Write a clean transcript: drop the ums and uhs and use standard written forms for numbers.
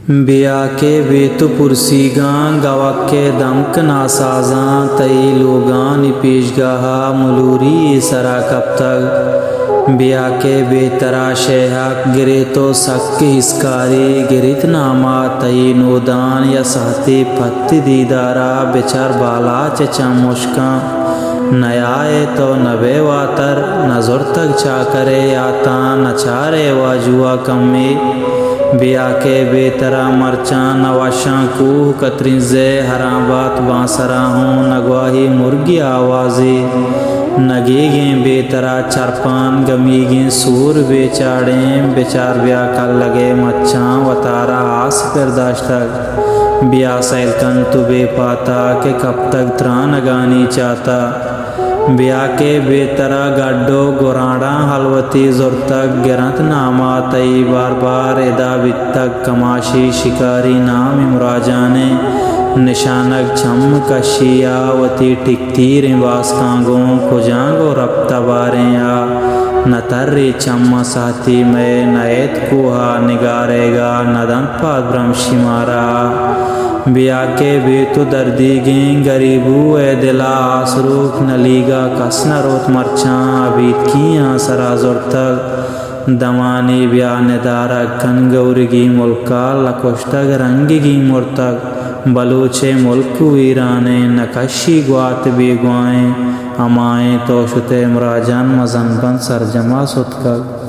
بیا کے بیت پرسیگاں گوک کے دمک ناسازاں تئی لوگان پیشگاہا ملوری سرا کب تک بیا کے بے تراشے حق گرے تو سک ہسکاری گرت ناما تئی نودان یا سہتی پت دیدارا بچار بالا چچا مشکاں نیائے تو نبے واتر نظر تک چا کرے آتا نچارے واجوا کمی بیا کے بے ترا مرچان نواشاں کوہ کترین زے حرام بات بانسرا ہوں نگواہی مرگی آوازی نگیگیں بے ترا چرپان گمیگیں سور بے چاڑیں بچار بیا کل لگے مچاں و تارا آس پرداشتک بیا سیل کن تو بے پاتا کہ کب تک ترانگانی چاہتا بیا کے بے ترا گڈو گراڑاں حلوتی زرتک گرنت ناما تئی بار بار ادا بتک کماشی شکاری نام مراجانے نشانک چھم کشیا وتی ٹکتیر واسکانگوں کجانگو رب تباریں یا نتری چم ساتھی میں نیت کوہا نگارے گا ندنت پاد برمشی مارا بیا کے بے تو دردیگیں غریبو اے دلا آسروک نلیگا کس نہ روت مرچاں ابید کیاں سرا زرتک دمانی بیا ندارا کن گورگی ملکا لکشتگ رنگگی مرتک بلوچے ملک ویرانے نکشی گوات بے گوائیں امائیں تو شتے مراجان مزن بند سرجمہ ستکگ